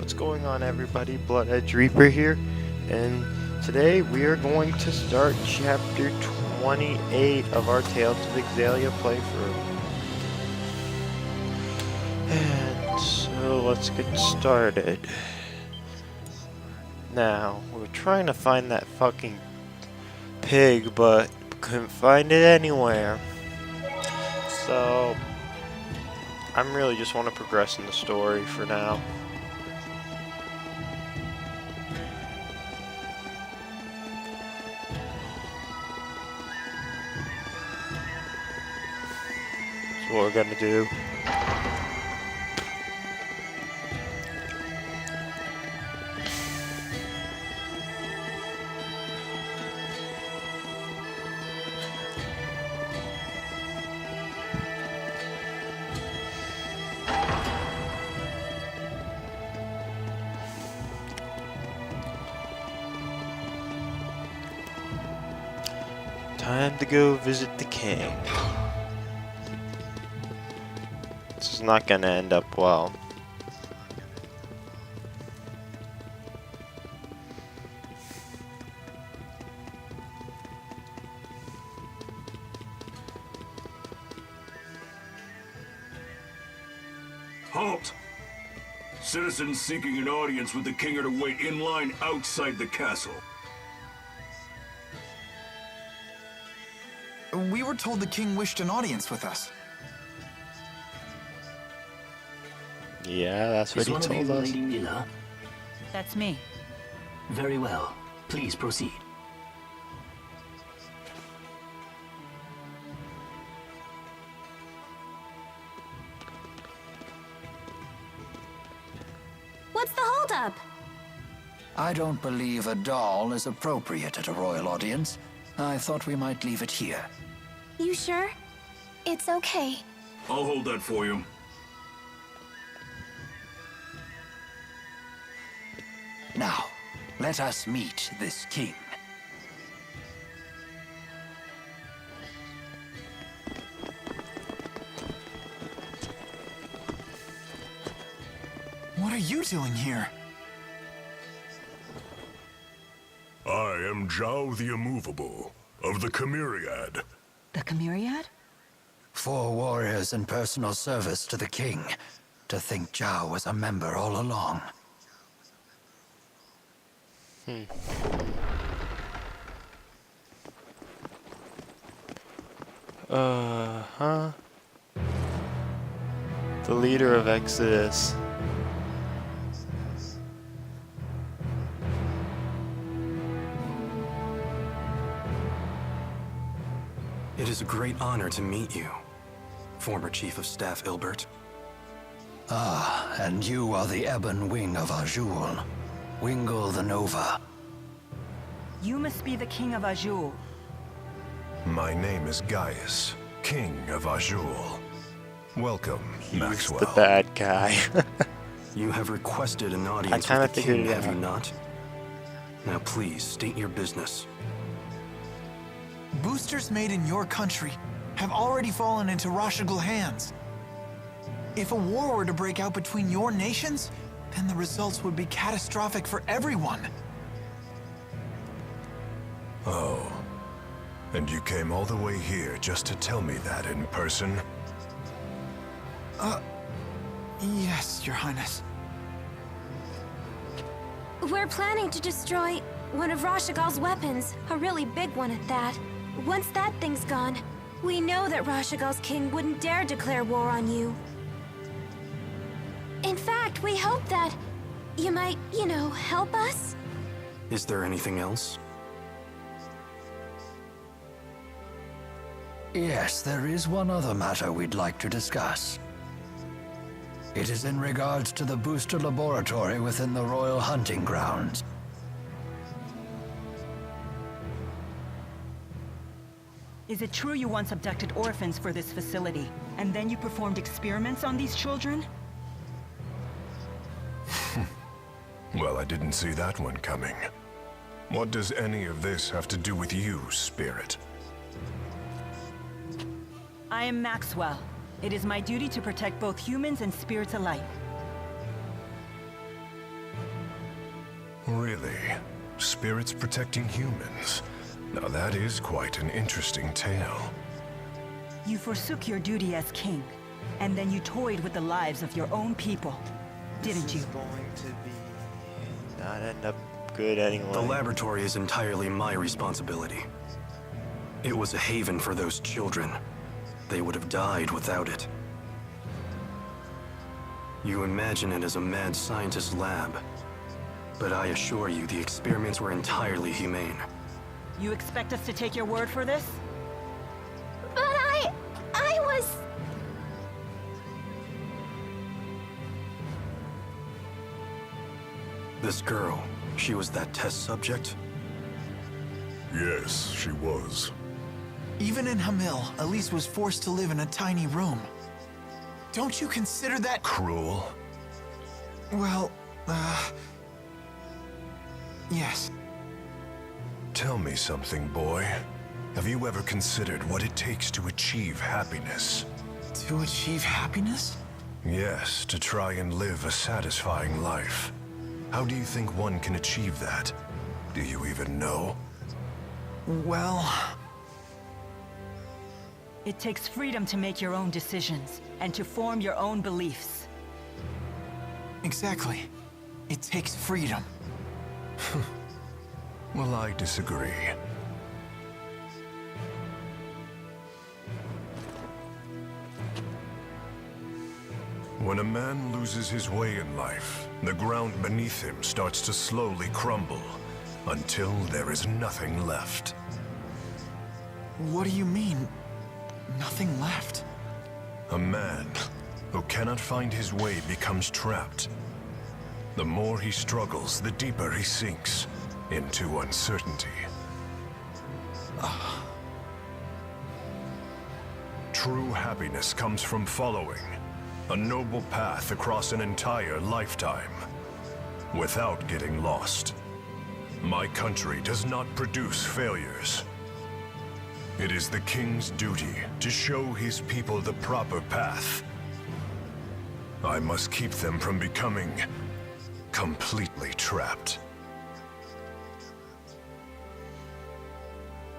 What's going on, everybody? Blood Edge Reaper here, and today we are going to start chapter 28 of our Tales of Xillia playthrough. And so let's get started. Now, we're trying to find that fucking pig, but couldn't find it anywhere. So I'm really just want to progress in the story for now. That's what we're gonna do. Time to go visit the king. This is not gonna end up well. Halt! Citizens seeking an audience with the king are to wait in line outside the castle. We were told the king wished an audience with us. Yeah, that's what he told us. Lady Milla? That's me. Very well. Please proceed. What's the holdup? I don't believe a doll is appropriate at a royal audience. I thought we might leave it here. You sure? It's okay. I'll hold that for you. Now, let us meet this king. What are you doing here? I am Zhao the Immovable, of the Chimeriad. The Chimeriad? 4 warriors in personal service to the king. To think Zhao was a member all along. The leader of Exodus. It is a great honor to meet you, former Chief of Staff Ilbert. Ah, and you are the ebon wing of Azul. Wingle the Nova. You must be the king of Azul. My name is Gaius, King of Azul. Welcome, He's Maxwell. the bad guy. You have requested an audience kinda with the figured king, it have you out. not? Now please, state your business. Boosters made in your country have already fallen into Rashagal hands. If a war were to break out between your nations, then the results would be catastrophic for everyone. Oh. And you came all the way here just to tell me that in person? Yes, Your Highness. We're planning to destroy one of Rashagal's weapons, a really big one at that. Once that thing's gone, we know that Rashagal's king wouldn't dare declare war on you. In fact, we hope that you might, help us? Is there anything else? Yes, there is one other matter we'd like to discuss. It is in regards to the booster laboratory within the Royal Hunting Grounds. Is it true you once abducted orphans for this facility, and then you performed experiments on these children? Well, I didn't see that one coming. What does any of this have to do with you, Spirit? I am Maxwell. It is my duty to protect both humans and spirits alike. Really? Spirits protecting humans? Now that is quite an interesting tale. You forsook your duty as king, and then you toyed with the lives of your own people, didn't you? This is going to be not end up good anyway. The laboratory is entirely my responsibility. It was a haven for those children. They would have died without it. You imagine it as a mad scientist's lab, but I assure you the experiments were entirely humane. You expect us to take your word for this? But I was... This girl, she was that test subject? Yes, she was. Even in Hamil, Elise was forced to live in a tiny room. Don't you consider that... Cruel? Well, yes. Tell me something, boy. Have you ever considered what it takes to achieve happiness? To achieve happiness? Yes, to try and live a satisfying life. How do you think one can achieve that? Do you even know? Well... It takes freedom to make your own decisions, and to form your own beliefs. Exactly. It takes freedom. Well, I disagree. When a man loses his way in life, the ground beneath him starts to slowly crumble, until there is nothing left. What do you mean, nothing left? A man who cannot find his way becomes trapped. The more he struggles, the deeper he sinks into uncertainty. True happiness comes from following a noble path across an entire lifetime, without getting lost. My country does not produce failures. It is the king's duty to show his people the proper path. I must keep them from becoming completely trapped.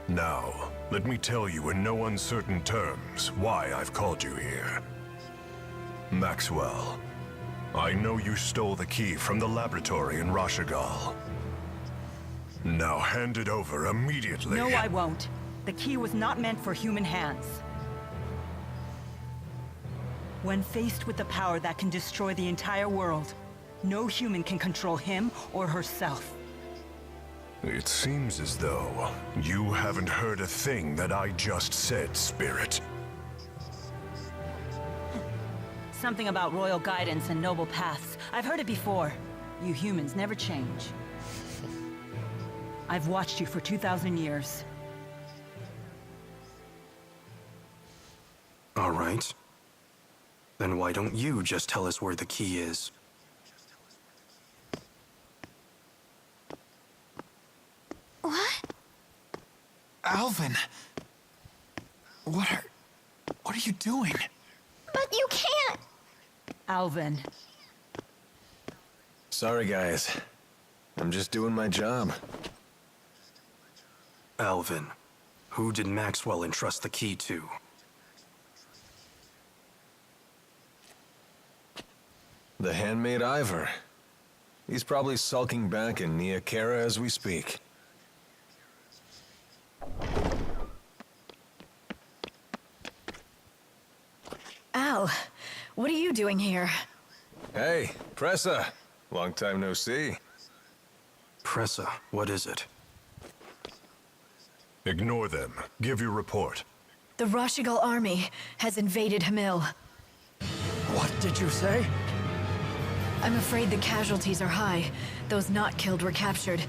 Now, let me tell you in no uncertain terms why I've called you here. Maxwell, I know you stole the key from the laboratory in Rashagal. Now hand it over immediately. No, I won't. The key was not meant for human hands. When faced with the power that can destroy the entire world, no human can control him or herself. It seems as though you haven't heard a thing that I just said, Spirit. Something about royal guidance and noble paths. I've heard it before. You humans never change. I've watched you for 2,000 years. All right. Then why don't you just tell us where the key is? What? Alvin! What are you doing? But you can't! Alvin. Sorry, guys. I'm just doing my job. Alvin, who did Maxwell entrust the key to? The handmaid Ivor. He's probably sulking back in Nia Kara as we speak. Al, what are you doing here? Hey, Pressa. Long time no see. Pressa, what is it? Ignore them. Give your report. The Rashigal army has invaded Hamil. What did you say? I'm afraid the casualties are high. Those not killed were captured.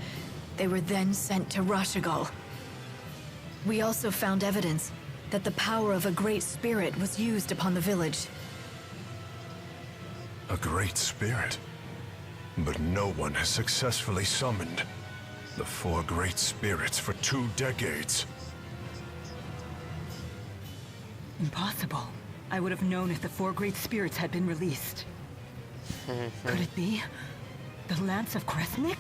They were then sent to Rashigal. We also found evidence that the power of a great spirit was used upon the village. A great spirit. But no one has successfully summoned the 4 great spirits for 2 decades. Impossible. I would have known if the 4 great spirits had been released. Could it be the Lance of Kresnik?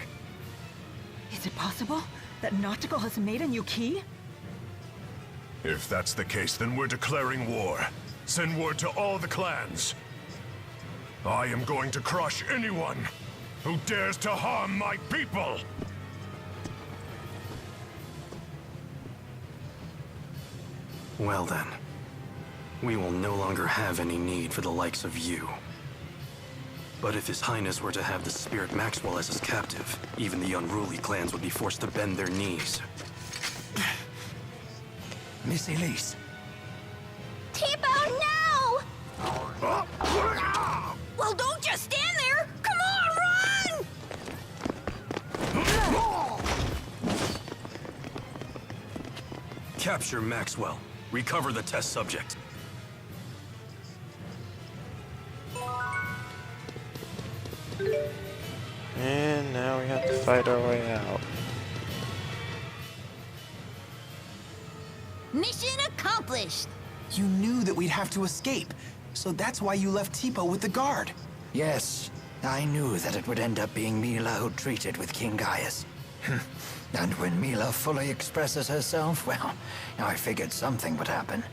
Is it possible that Nautical has made a new key? If that's the case, then we're declaring war. Send word to all the clans. I am going to crush anyone who dares to harm my people! Well then, we will no longer have any need for the likes of you. But if His Highness were to have the Spirit Maxwell as his captive, even the unruly clans would be forced to bend their knees. Miss Elise. Tipo, no! Well, don't just stand there! Come on, run! Capture Maxwell. Recover the test subject. And now we have to fight our way out. Mission accomplished! You knew that we'd have to escape, so that's why you left Tipo with the guard. Yes, I knew that it would end up being Milla who treated with King Gaius. And when Milla fully expresses herself, well, I figured something would happen.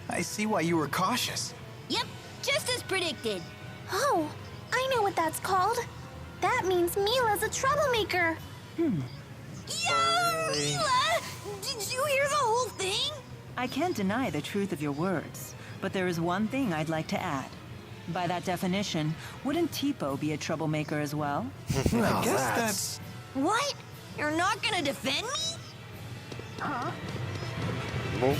I see why you were cautious. Yep, just as predicted. Oh, I know what that's called. That means Milla's a troublemaker. Yo, Milla! Did you hear the whole thing? I can't deny the truth of your words, but there is one thing I'd like to add. By that definition, wouldn't Tipo be a troublemaker as well? Well, I guess that's... What? You're not gonna defend me? Nope.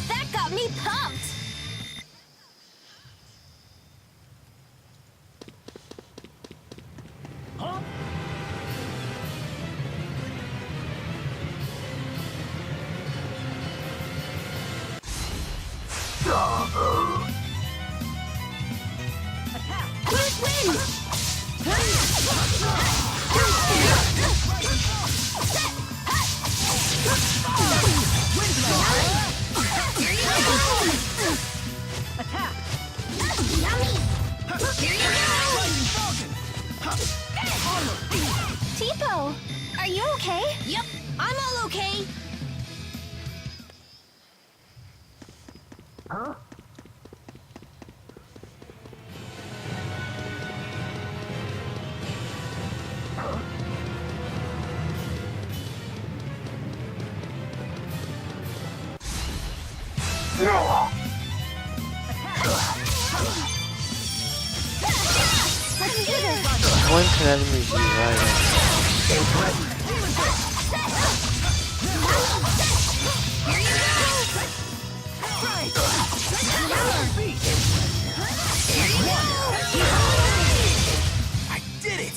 That got me pumped! Tipo, are you okay? Yep, I'm all okay. When can enemies be right? I did it!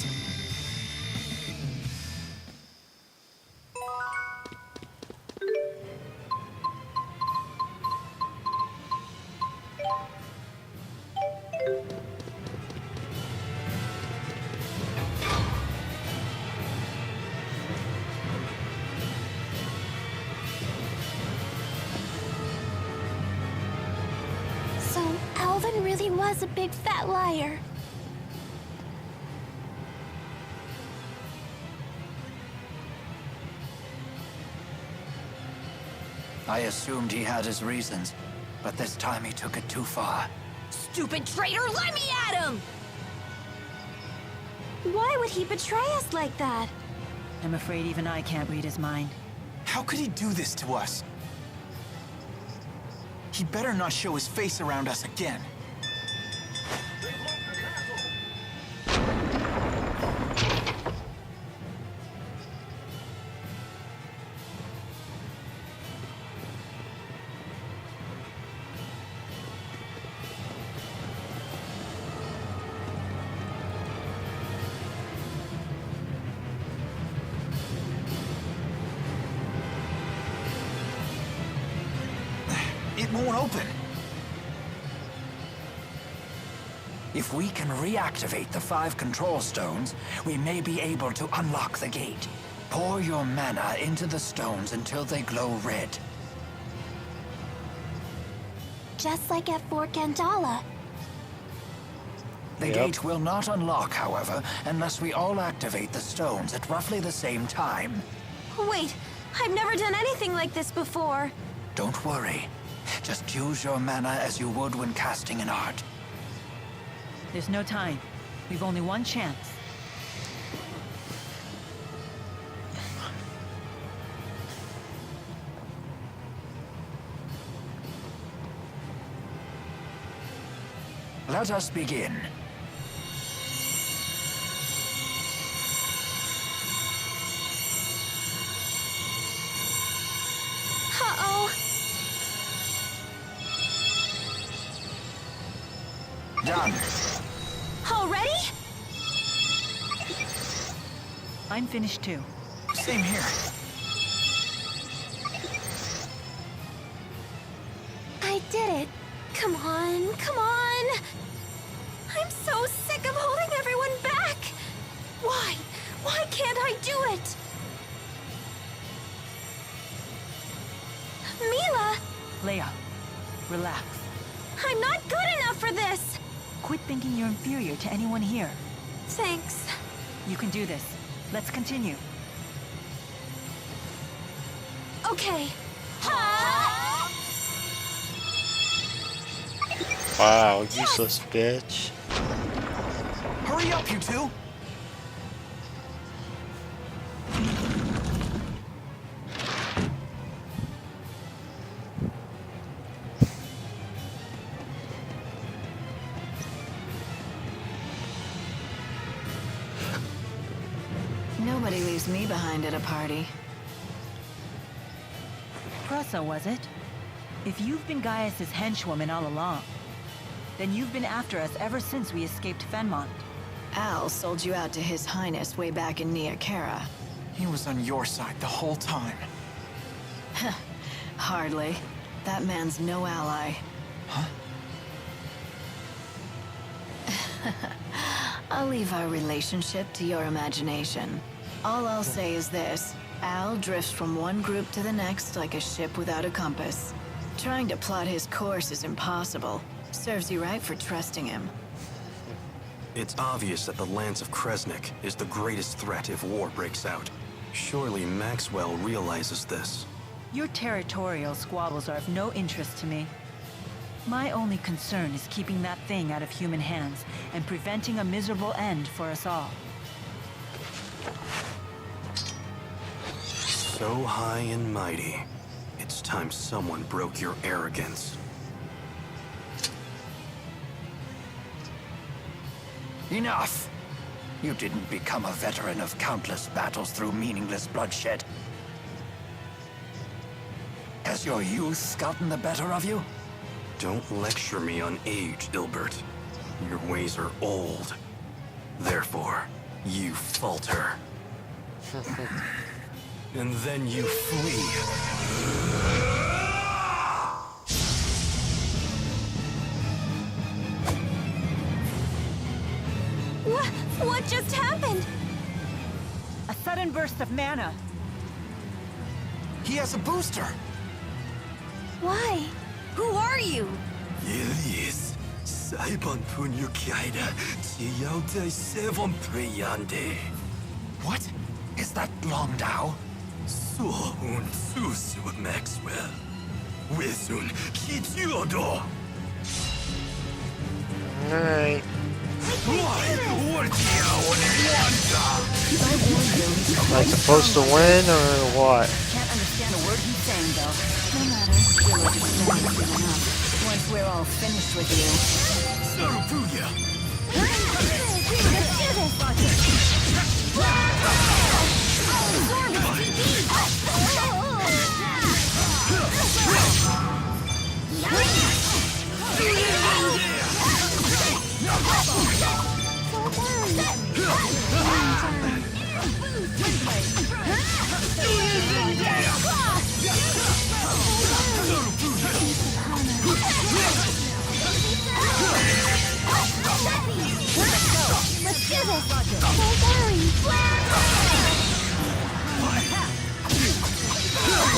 So, Alvin really was a big fat liar. I assumed he had his reasons, but this time he took it too far. Stupid traitor, let me at him! Why would he betray us like that? I'm afraid even I can't read his mind. How could he do this to us? He better not show his face around us again. won't open. If we can reactivate the 5 control stones, we may be able to unlock the gate. Pour your mana into the stones until they glow red. Just like at Fort Gandala. The gate will not unlock, however, unless we all activate the stones at roughly the same time. Wait, I've never done anything like this before. Don't worry. Just use your mana as you would when casting an art. There's no time. We've only one chance. Let us begin. Uh-oh. Done. Already? I'm finished too. Same here. I did it. Come on, come on. I'm so sick of holding everyone back. Why? Why can't I do it? Milla! Leia, relax. I'm not good enough for this. Quit thinking you're inferior to anyone here. Thanks. You can do this. Let's continue. Okay. Ha! Wow, useless bitch. Hurry up, you two! Nobody leaves me behind at a party. Pressa, was it? If you've been Gaius's henchwoman all along, then you've been after us ever since we escaped Fenmont. Al sold you out to His Highness way back in Nia Khera. He was on your side the whole time. Hardly. That man's no ally. Huh? I'll leave our relationship to your imagination. All I'll say is this. Al drifts from one group to the next like a ship without a compass. Trying to plot his course is impossible. Serves you right for trusting him. It's obvious that the Lance of Kresnik is the greatest threat if war breaks out. Surely Maxwell realizes this. Your territorial squabbles are of no interest to me. My only concern is keeping that thing out of human hands and preventing a miserable end for us all. So high and mighty. It's time someone broke your arrogance. Enough! You didn't become a veteran of countless battles through meaningless bloodshed. Has your youth gotten the better of you? Don't lecture me on age, Ilbert. Your ways are old. Therefore, you falter. And then you flee. What just happened? A sudden burst of mana. He has a booster! Why? Who are you? Yes, Saibon Punyukaida, Tiyautai Sevon Priyande. What? Is that Longdao? So un Susu Maxwell. Wisun Kitiodo. Alright. Why? Am I supposed to win or what? Can't understand a word he's saying, though. No matter. We'll understand soon enough. Once we're all finished with you. Sarupuya.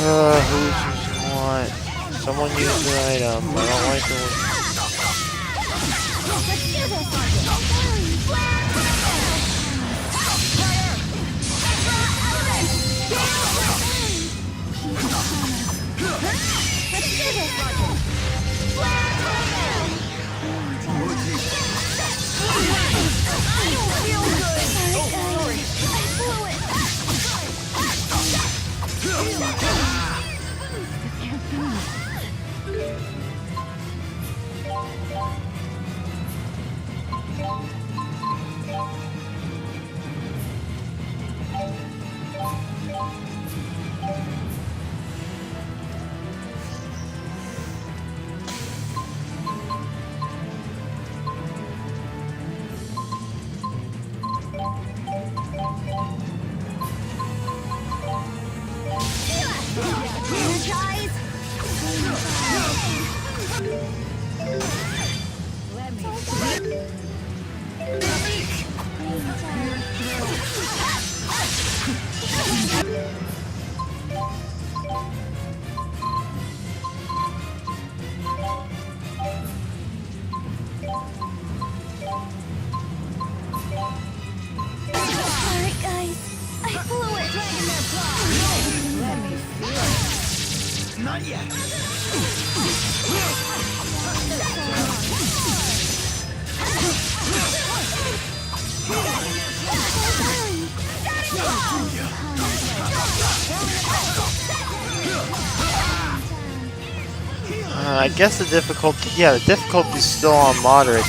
Who's using what? Someone used an item. I don't like it. Not yet. I guess the difficulty, yeah, the difficulty's still on moderate.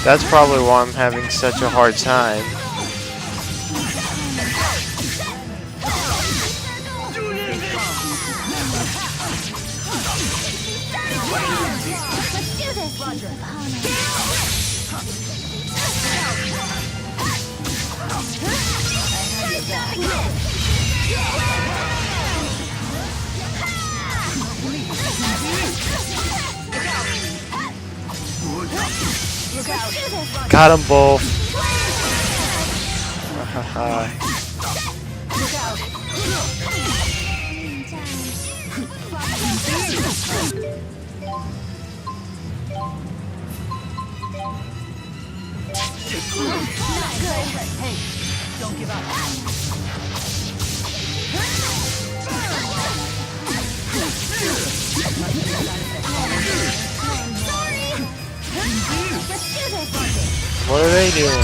That's probably why I'm having such a hard time. Got them both. Hey, don't give up. What are they doing?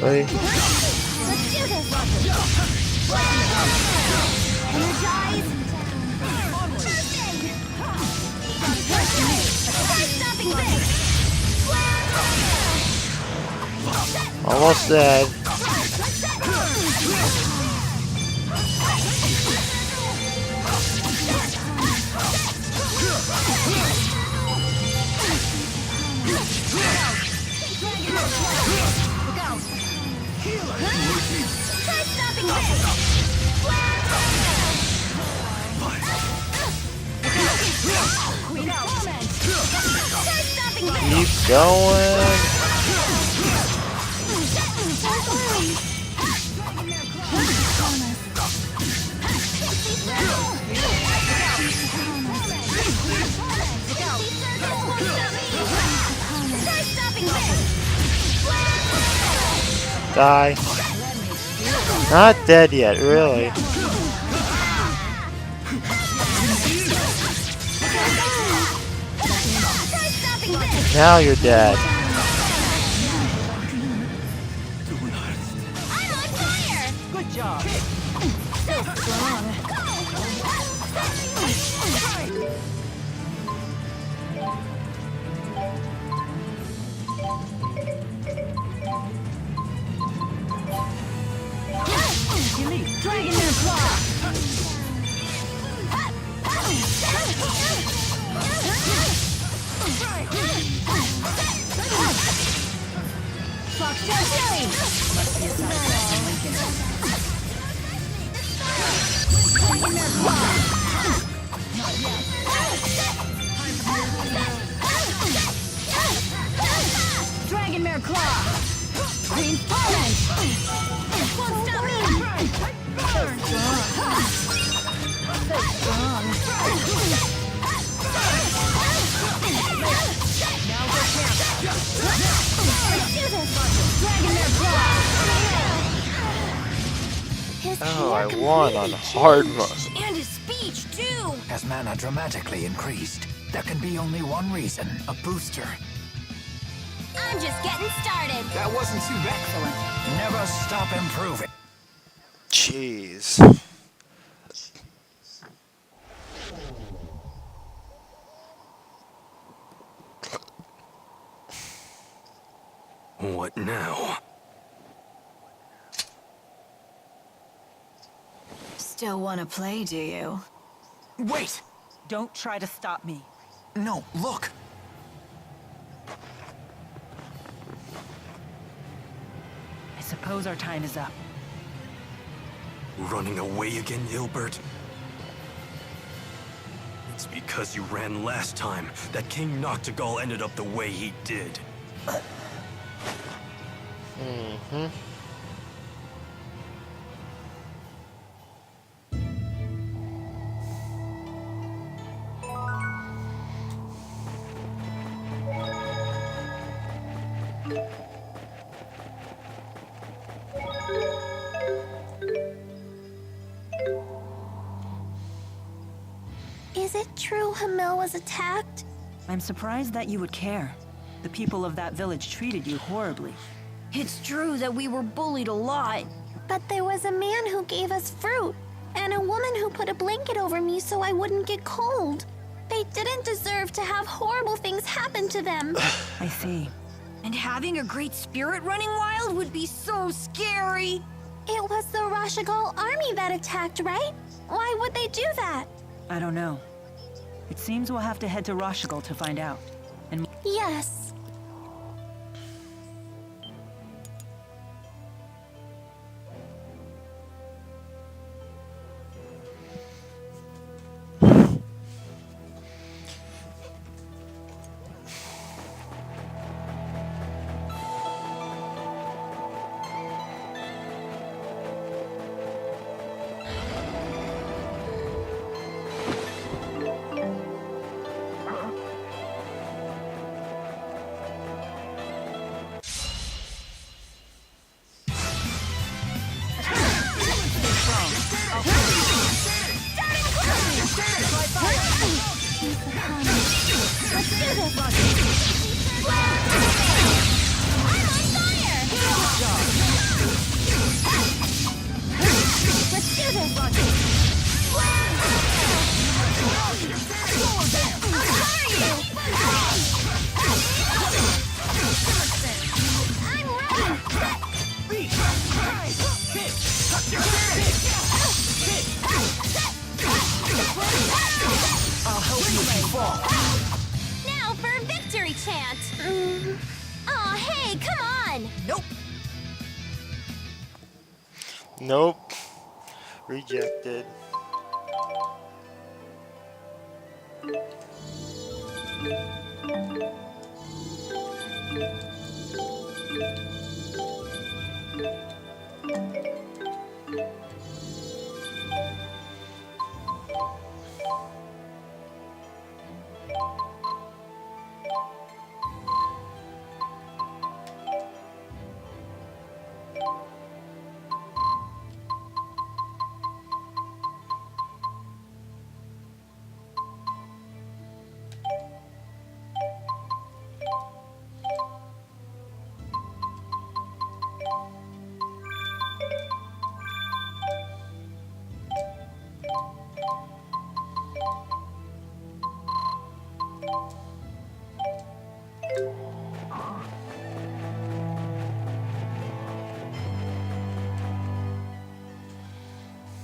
Really? Almost dead. Keep going. Die. Not dead yet, really. Now you're dead. Good job. Dragon Air Claw. Fox Tail Fury. Must be a Dragon Air Claw. Not yet. Dragon Mare Claw. Green torment! Won't stop me! So strong. Now go camp. Let's do this! Dragon their claw! His Oh, hair I won on completely hard changed. mode. And his speech, too! As mana dramatically increased, there can be only one reason, a booster. I'm just getting started. That wasn't too bad. Excellent. Never stop improving. Jeez. What now? Still want to play, do you? Wait! Don't try to stop me. No, look! I suppose our time is up. Running away again, Ilbert? It's because you ran last time that King Noctigal ended up the way he did. Mm-hmm. Is it true Hamil was attacked? I'm surprised that you would care. The people of that village treated you horribly. It's true that we were bullied a lot. But there was a man who gave us fruit, and a woman who put a blanket over me so I wouldn't get cold. They didn't deserve to have horrible things happen to them. I see. And having a great spirit running wild would be so scary. It was the Rashigal army that attacked, right? Why would they do that? I don't know. It seems we'll have to head to Rashigal to find out. And Yes. Now for a victory chant. Aw, hey, come on. Nope. Nope. Rejected.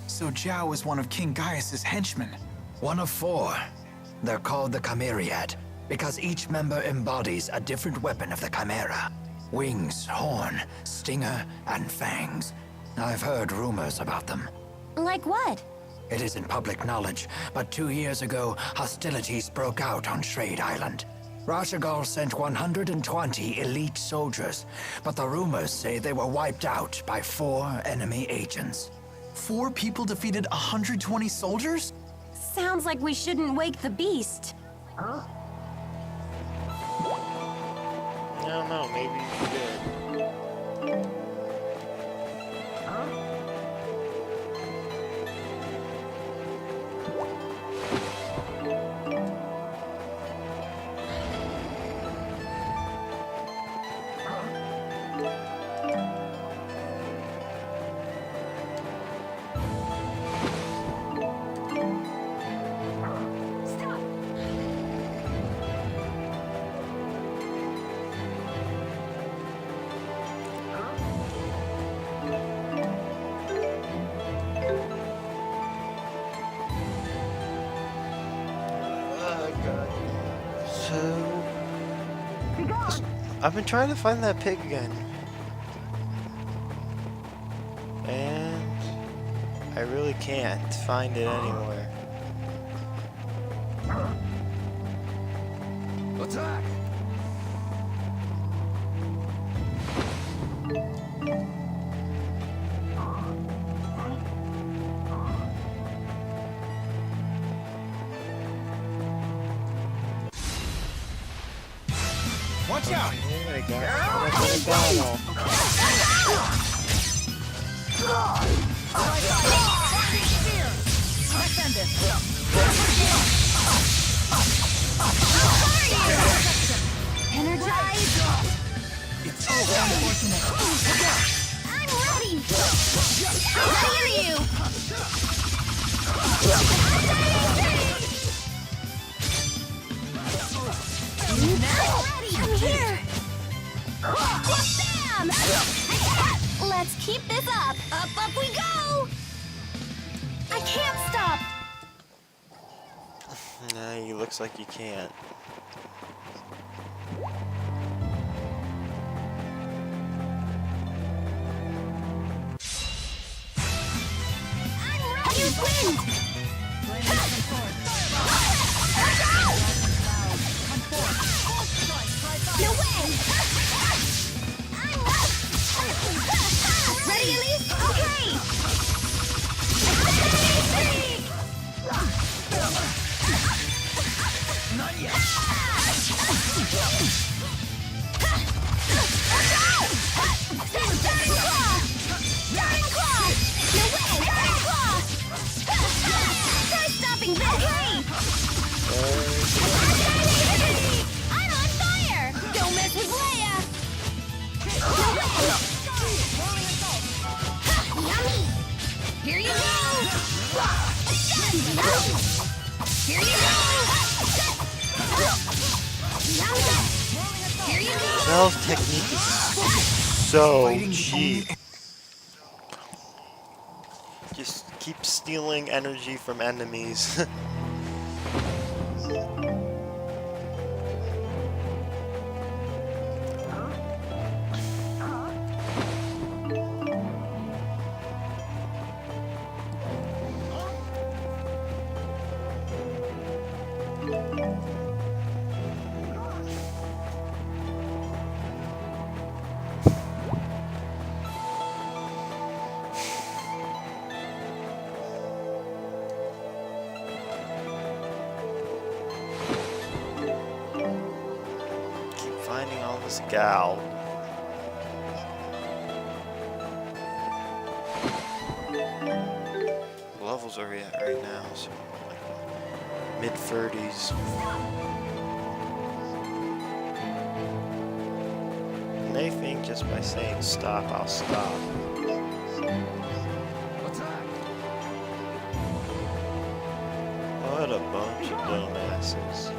So Zhao is one of King Gaius' henchmen. One of 4. They're called the Chimeriad, because each member embodies a different weapon of the Chimera. Wings, horn, stinger, and fangs. I've heard rumors about them. Like what? It isn't public knowledge, but 2 years ago, hostilities broke out on Shrade Island. Rashagal sent 120 elite soldiers, but the rumors say they were wiped out by 4 enemy agents. 4 people defeated 120 soldiers? Sounds like we shouldn't wake the beast. I don't know, maybe you should. I've been trying to find that pig again. And I really can't find it anywhere. Attack! Watch out! There we go. Let's battle. Energize! It's over, unfortunate. I'm ready! How dare you! I'm here! Bam! Let's keep this up! Up we go! I can't stop! Nah, he looks like you can't. I'm ready! Win! No way! Ready, Elise? Okay! Not yet. Starting claw! Starting claw! No way! Starting claw! Try stopping this! Okay! I'm on fire! Don't mess with Leia! No way! Yummy! Here you go! Here you go! Yummy! Here you go! Cell's technique is so cheap. Just keep stealing energy from enemies. Finding all this gal. What levels are we at right now? So like mid-30s. And they think just by saying stop, I'll stop. What a bunch of dumbasses.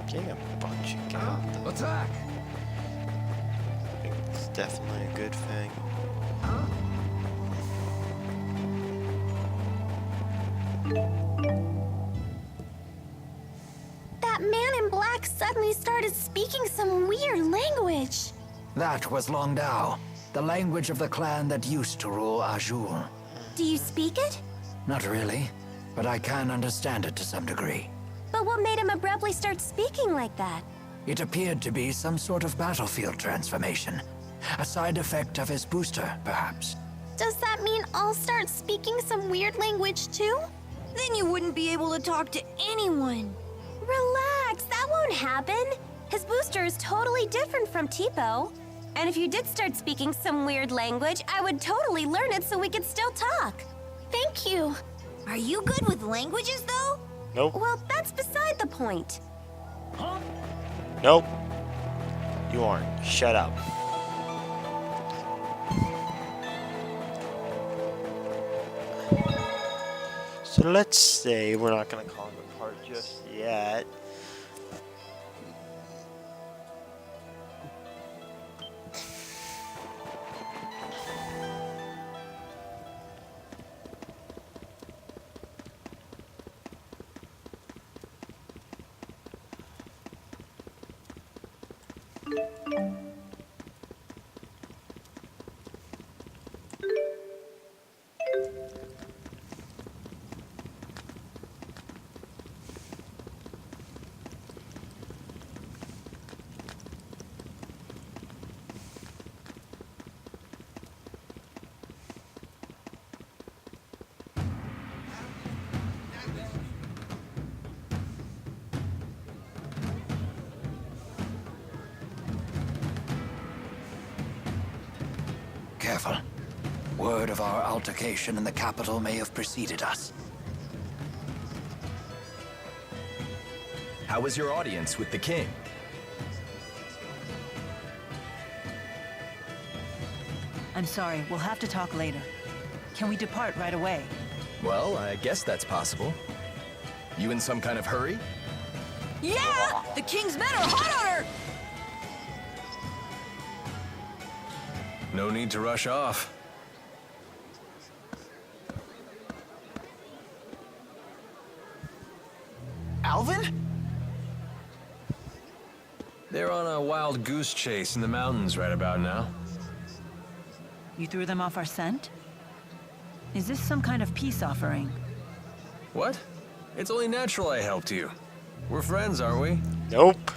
Getting a bunch of gal. Attack! It's definitely a good thing. That man in black suddenly started speaking some weird language. That was Longdao, the language of the clan that used to rule Azul. Do you speak it? Not really, but I can understand it to some degree. But what made him abruptly start speaking like that? It appeared to be some sort of battlefield transformation. A side effect of his booster, perhaps. Does that mean I'll start speaking some weird language too? Then you wouldn't be able to talk to anyone. Relax, that won't happen. His booster is totally different from Tipo. And if you did start speaking some weird language, I would totally learn it so we could still talk. Thank you. Are you good with languages, though? Nope. Well, that's beside the point. Nope. You aren't. Shut up. So let's say we're not gonna call it apart just yet. Careful. Word of our altercation in the capital may have preceded us. How was your audience with the king? I'm sorry, we'll have to talk later. Can we depart right away? Well, I guess that's possible. You in some kind of hurry? Yeah! The king's men are hot on her! No need to rush off. Alvin? They're on a wild goose chase in the mountains right about now. You threw them off our scent? Is this some kind of peace offering? What? It's only natural I helped you. We're friends, aren't we? Nope.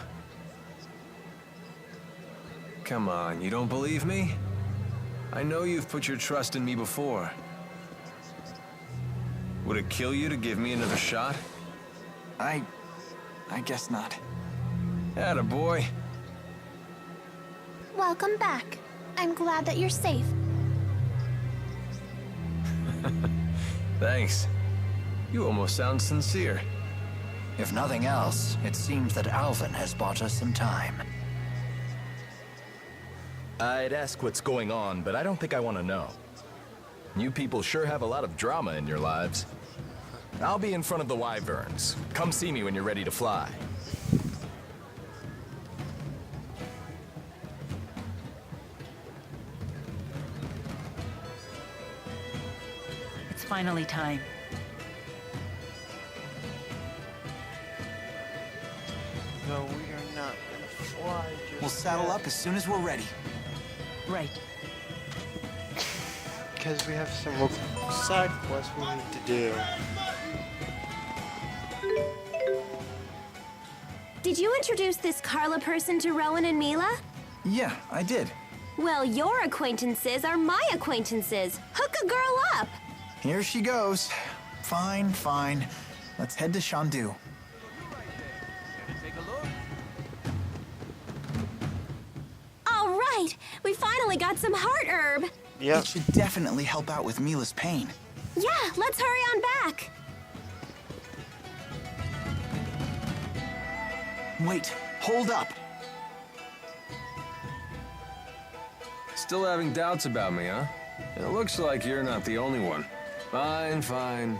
Come on, you don't believe me? I know you've put your trust in me before. Would it kill you to give me another shot? I guess not. Atta boy. Welcome back. I'm glad that you're safe. Thanks. You almost sound sincere. If nothing else, it seems that Alvin has bought us some time. I'd ask what's going on, but I don't think I want to know. You people sure have a lot of drama in your lives. I'll be in front of the Wyverns. Come see me when you're ready to fly. It's finally time. No, we are not gonna fly just We'll saddle yet. up as soon as we're ready. Right. Because we have some side quests we need to do. Did you introduce this Carla person to Rowan and Milla? Yeah, I did. Well, your acquaintances are my acquaintances. Hook a girl up. Here she goes. Fine, fine. Let's head to Shandu. All right, we finally got some heart herb. Yep. It should definitely help out with Mila's pain. Yeah, let's hurry on back. Wait, hold up. Still having doubts about me, huh? It looks like you're not the only one. Fine, fine.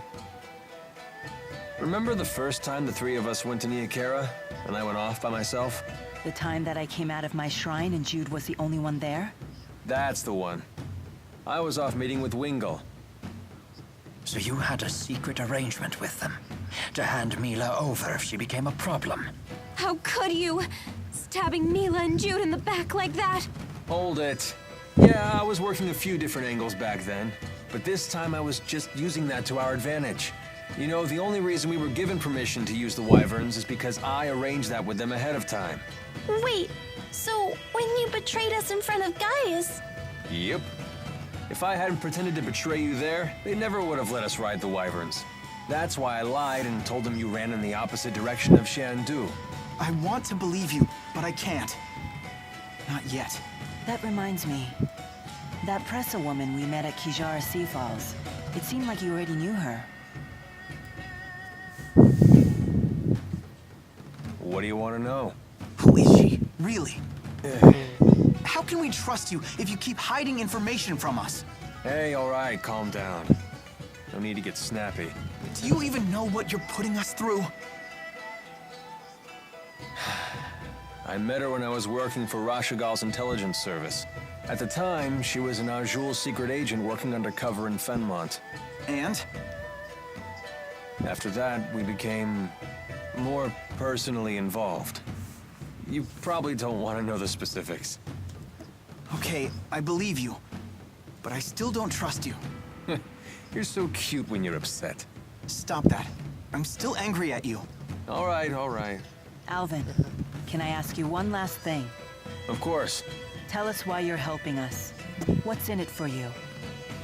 Remember the first time the three of us went to Niakara, and I went off by myself? The time that I came out of my shrine and Jude was the only one there? That's the one. I was off meeting with Wingle. So you had a secret arrangement with them, to hand Milla over if she became a problem. How could you? Stabbing Milla and Jude in the back like that. Hold it. Yeah, I was working a few different angles back then, but this time I was just using that to our advantage. You know, the only reason we were given permission to use the Wyverns is because I arranged that with them ahead of time. Wait, so when you betrayed us in front of Gaius... Yep. If I hadn't pretended to betray you there, they never would have let us ride the Wyverns. That's why I lied and told them you ran in the opposite direction of Xiandu. I want to believe you, but I can't. Not yet. That reminds me. That Pressa woman we met at Kijara Sea Falls. It seemed like you already knew her. What do you want to know? Who is she? Really? How can we trust you if you keep hiding information from us? Hey, alright, calm down. No need to get snappy. Do you even know what you're putting us through? I met her when I was working for Rashigal's intelligence service. At the time, she was an Arjul's secret agent working undercover in Fenmont. And? After that, we became more personally involved. You probably don't want to know the specifics. Okay, I believe you. But I still don't trust you. You're so cute when you're upset. Stop that. I'm still angry at you. Alright, alright. Alvin, can I ask you one last thing? Of course. Tell us why you're helping us. What's in it for you?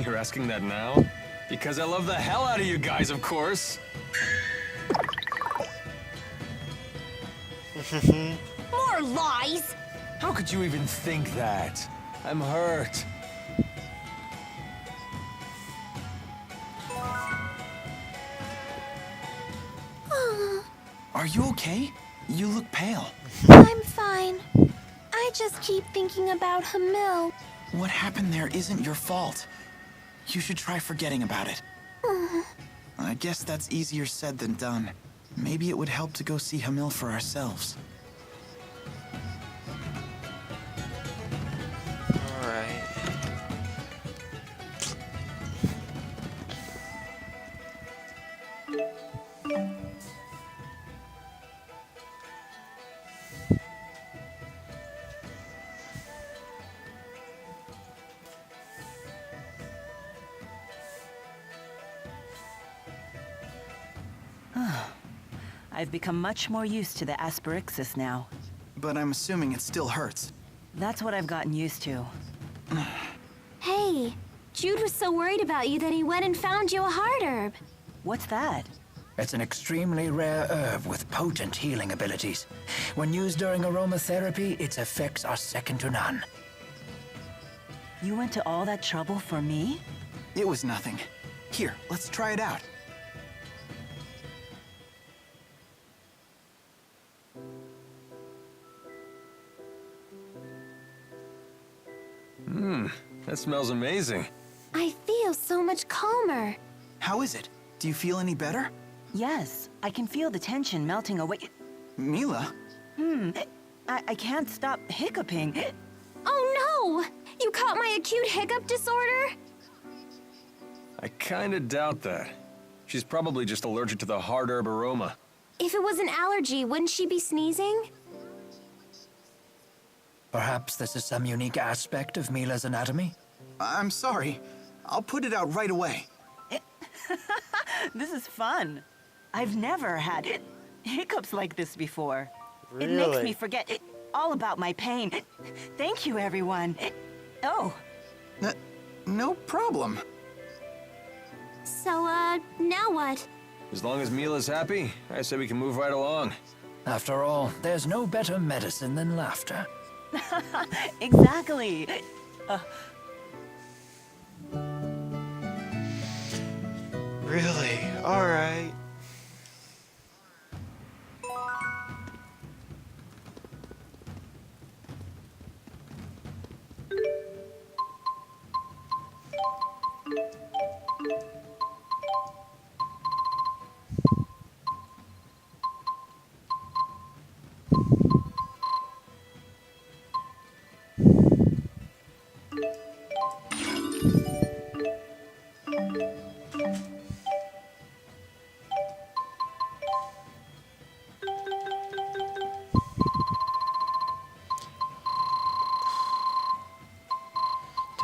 You're asking that now? Because I love the hell out of you guys, of course. More lies! How could you even think that? I'm hurt. Are you okay? You look pale. I'm fine. I just keep thinking about Hamil. What happened there isn't your fault. You should try forgetting about it. I guess that's easier said than done. Maybe it would help to go see Hamil for ourselves. Alright. I've become much more used to the asperixis now. But I'm assuming it still hurts. That's what I've gotten used to. Hey, Jude was so worried about you that he went and found you a heart herb. What's that? It's an extremely rare herb with potent healing abilities. When used during aromatherapy, its effects are second to none. You went to all that trouble for me? It was nothing. Here, let's try it out. That smells amazing. I feel so much calmer. How is it? Do you feel any better? Yes, I can feel the tension melting away. Milla? I can't stop hiccuping. Oh no! You caught my acute hiccup disorder? I kinda doubt that. She's probably just allergic to the hard herb aroma. If it was an allergy, wouldn't she be sneezing? Perhaps this is some unique aspect of Milla's anatomy? I'm sorry. I'll put it out right away. This is fun. I've never had hiccups like this before. Really? It makes me forget all about my pain. Thank you, everyone. Oh. No problem. So, now what? As long as Mila's happy, I say we can move right along. After all, there's no better medicine than laughter. Exactly. Really? Alright.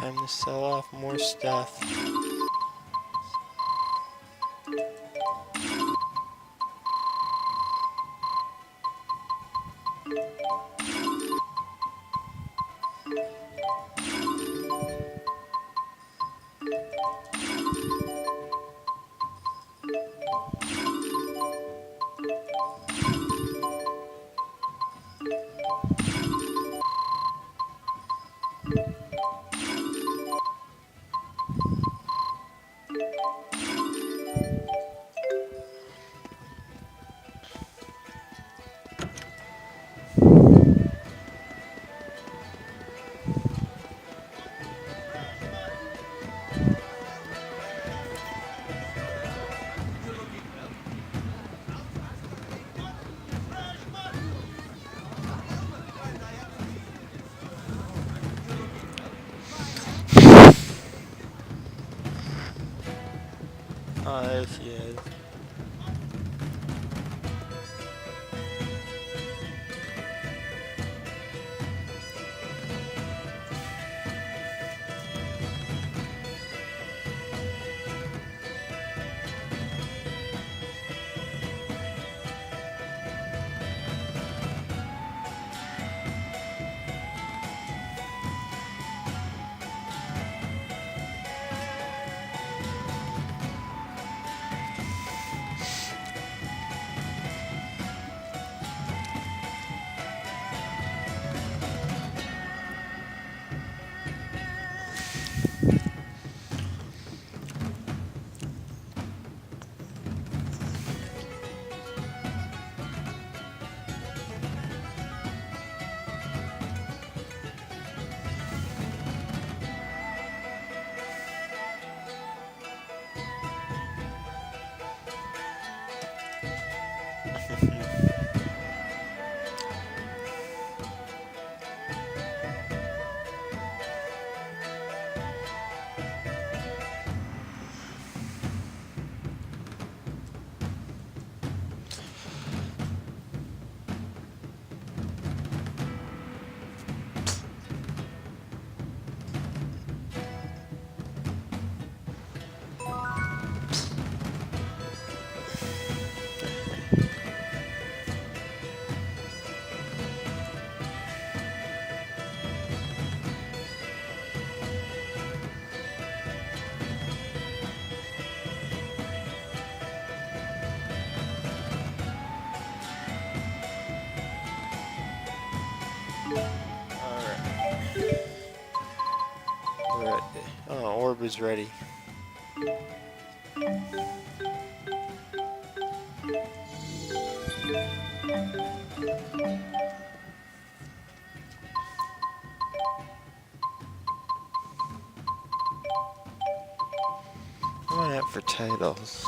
Time to sell off more stuff. Oh, there she is. Oh, orb is ready. What am I at for titles?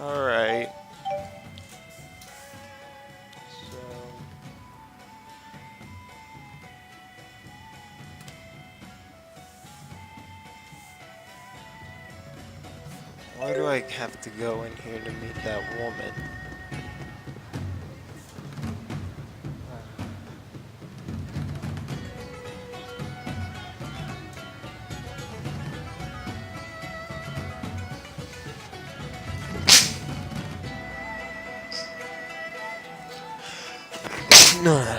Alright. So why do I have to go in here to meet that woman?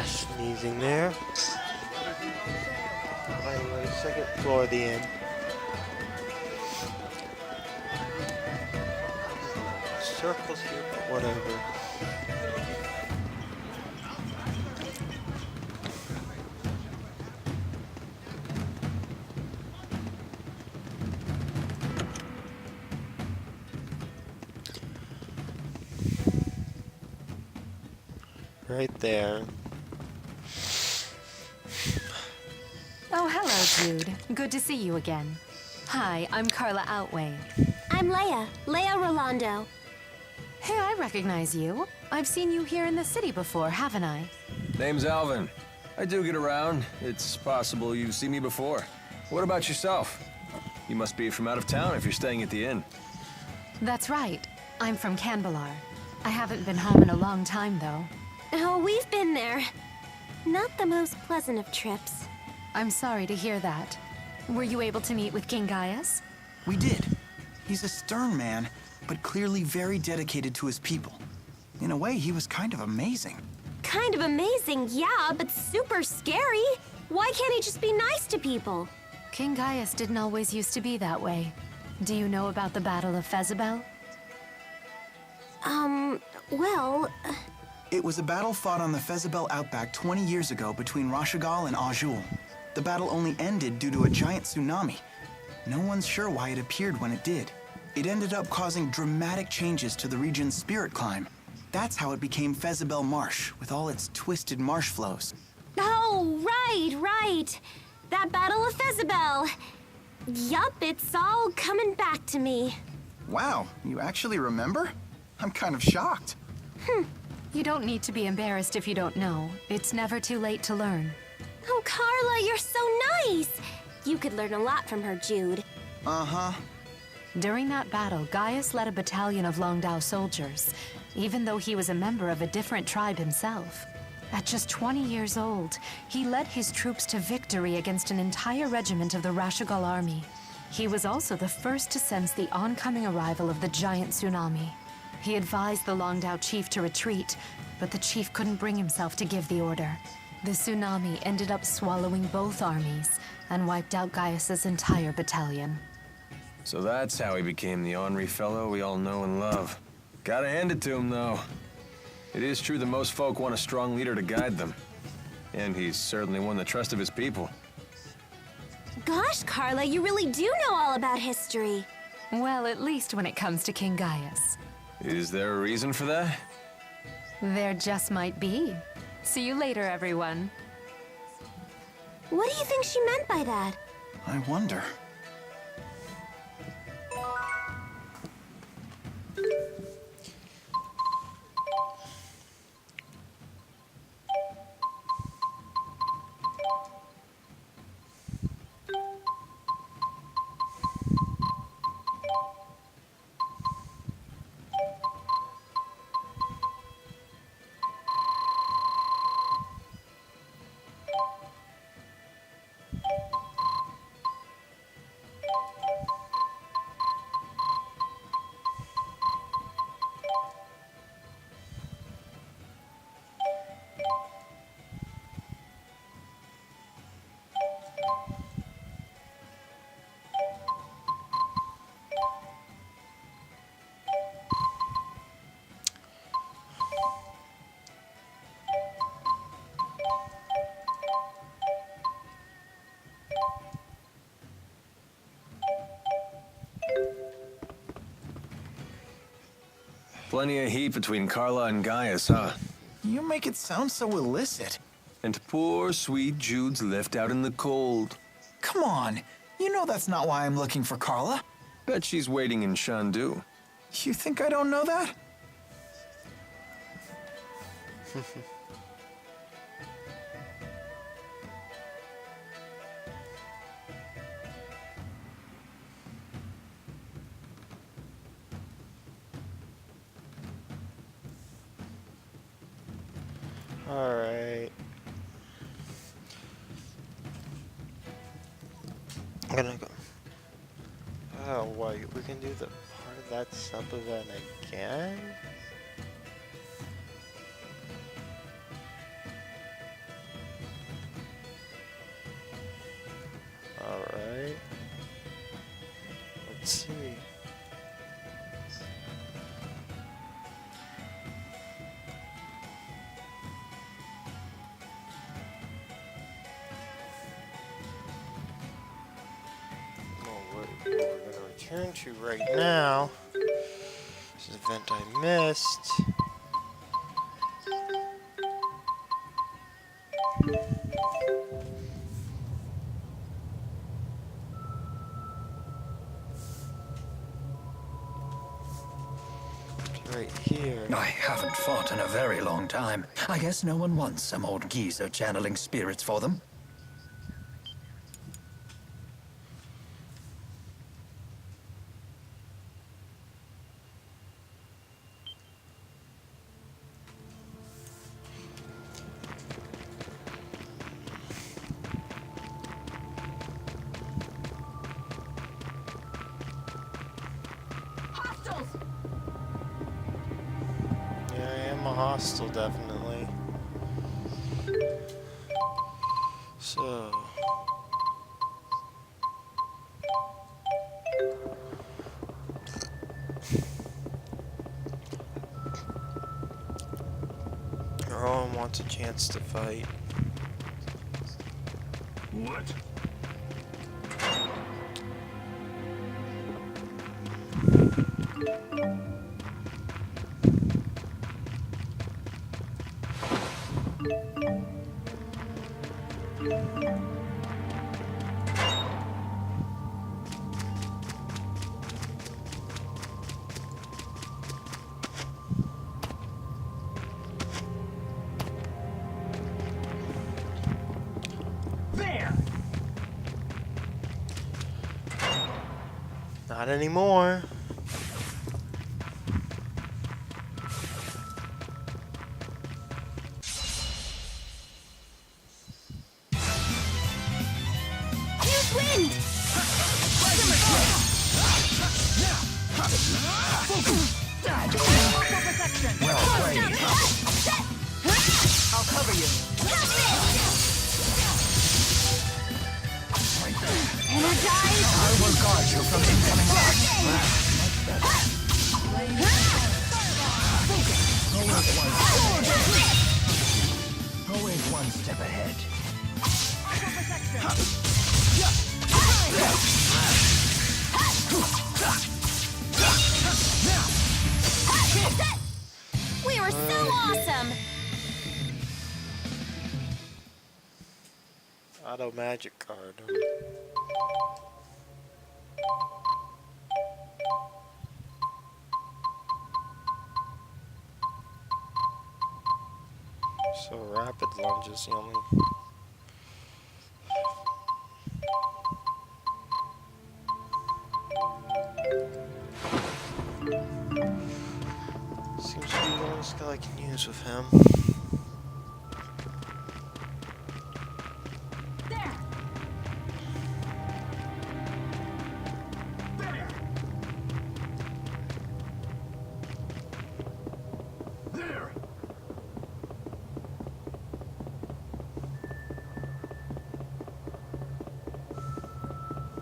Sneezing. amazing there. Anyway, second floor of the inn. Circles here, but whatever. Right there. Oh, hello, Jude. Good to see you again. Hi, I'm Carla Outway. I'm Leia Rolando. Hey, I recognize you. I've seen you here in the city before, haven't I? Name's Alvin. I do get around. It's possible you've seen me before. What about yourself? You must be from out of town if you're staying at the inn. That's right. I'm from Canbalar. I haven't been home in a long time, though. Oh, we've been there. Not the most pleasant of trips. I'm sorry to hear that. Were you able to meet with King Gaius? We did. He's a stern man, but clearly very dedicated to his people. In a way, he was kind of amazing. Kind of amazing, yeah, but super scary. Why can't he just be nice to people? King Gaius didn't always used to be that way. Do you know about the Battle of Fezabel? Well... It was a battle fought on the Fezabel outback 20 years ago between Rashigal and Azul. The battle only ended due to a giant tsunami. No one's sure why it appeared when it did. It ended up causing dramatic changes to the region's spirit climb. That's how it became Fezabel Marsh, with all its twisted marsh flows. Oh, right. That Battle of Fezabel. Yup, it's all coming back to me. Wow, you actually remember? I'm kind of shocked. You don't need to be embarrassed if you don't know. It's never too late to learn. Oh, Carla, you're so nice. You could learn a lot from her, Jude. Uh-huh. During that battle, Gaius led a battalion of Longdao soldiers, even though he was a member of a different tribe himself. At just 20 years old, he led his troops to victory against an entire regiment of the Rashigal army. He was also the first to sense the oncoming arrival of the giant tsunami. He advised the Longdao chief to retreat, but the chief couldn't bring himself to give the order. The tsunami ended up swallowing both armies and wiped out Gaius's entire battalion. So that's how he became the ornery fellow we all know and love. Gotta hand it to him, though. It is true that most folk want a strong leader to guide them. And he's certainly won the trust of his people. Gosh, Carla, you really do know all about history. Well, at least when it comes to King Gaius. Is there a reason for that? There just might be. See you later, everyone. What do you think she meant by that? I wonder. Plenty of heat between Carla and Gaius, huh? You make it sound so illicit. And poor, sweet Jude's left out in the cold. Come on, you know that's not why I'm looking for Carla. Bet she's waiting in Shandu. You think I don't know that? Alright. I'm gonna go. Oh, wait, we can do the part of that sub event again? Let's see. What we're going to return to right now. This is an event I missed. Right here. I haven't fought in a very long time. I guess no one wants some old geezer channeling spirits for them. Yeah, I am a hostile, definitely. So. Everyone wants a chance to fight. What? Not anymore. Use wind! I'll cover you. Energize! I will guard you from incoming Always one step ahead. We were so awesome! Auto magic card. So rapid lunge is the only. Seems to be the only skill I can use with him.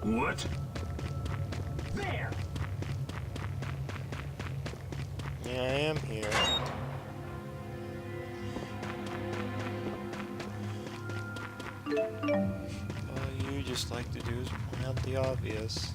What? There! Yeah, I am here. All you just like to do is point out the obvious.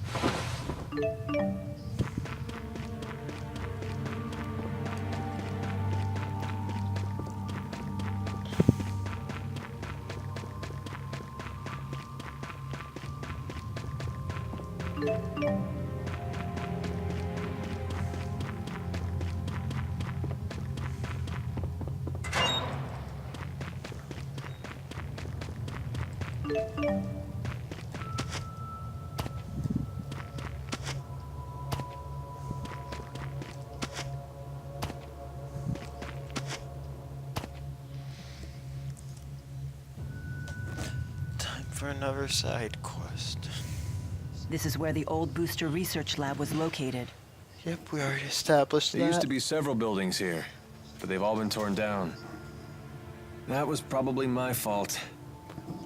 For another side quest. This is where the old booster research lab was located. Yep, we already established that. There used to be several buildings here, but they've all been torn down. That was probably my fault.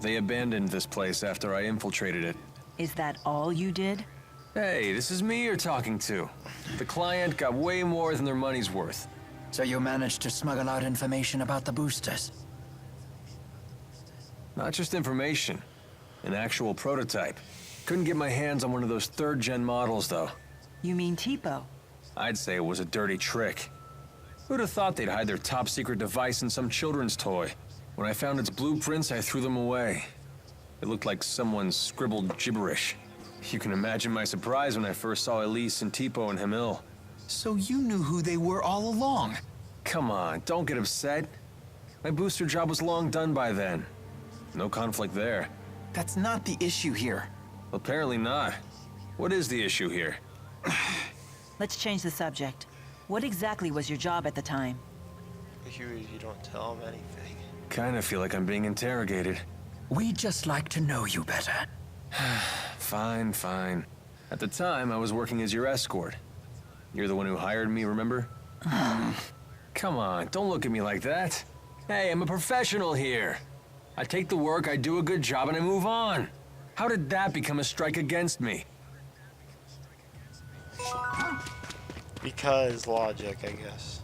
They abandoned this place after I infiltrated it. Is that all you did? Hey, this is me you're talking to. The client got way more than their money's worth. So you managed to smuggle out information about the boosters? Not just information. An actual prototype. Couldn't get my hands on one of those third-gen models, though. You mean Tipo? I'd say it was a dirty trick. Who'd have thought they'd hide their top-secret device in some children's toy? When I found its blueprints, I threw them away. It looked like someone scribbled gibberish. You can imagine my surprise when I first saw Elise and Tipo and Hamil. So you knew who they were all along? Come on, don't get upset. My booster job was long done by then. No conflict there. That's not the issue here. Apparently not. What is the issue here? Let's change the subject. What exactly was your job at the time? You don't tell him anything. Kinda feel like I'm being interrogated. We'd just like to know you better. Fine, fine. At the time, I was working as your escort. You're the one who hired me, remember? Come on, don't look at me like that. Hey, I'm a professional here. I take the work, I do a good job, and I move on. How did that become a strike against me? Because logic, I guess.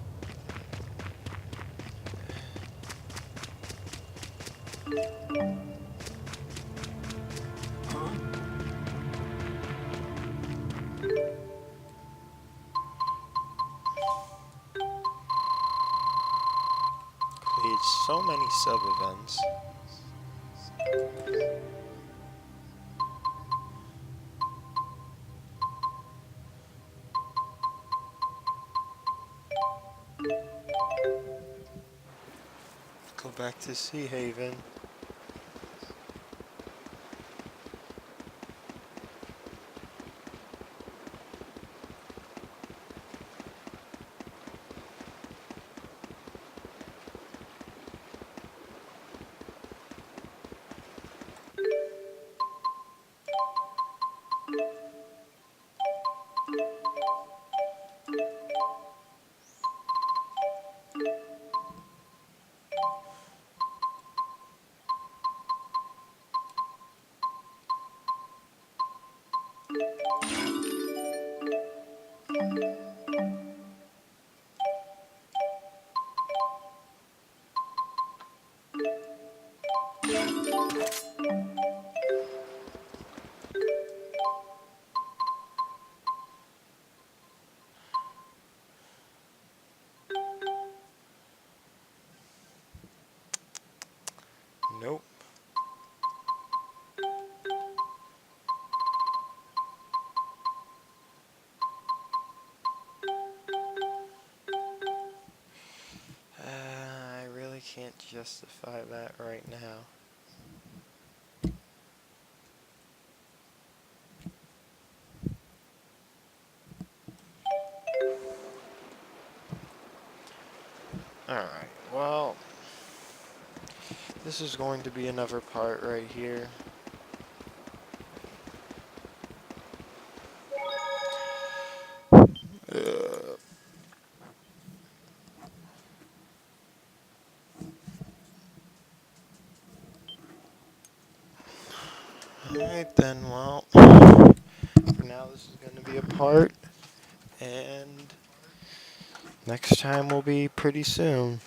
Played so many sub-events. Go back to Sea Haven. Nope. I really can't justify that right now. Alright, well, this is going to be another part right here. Alright then, well, for now this is going to be a part, and next time will be pretty soon.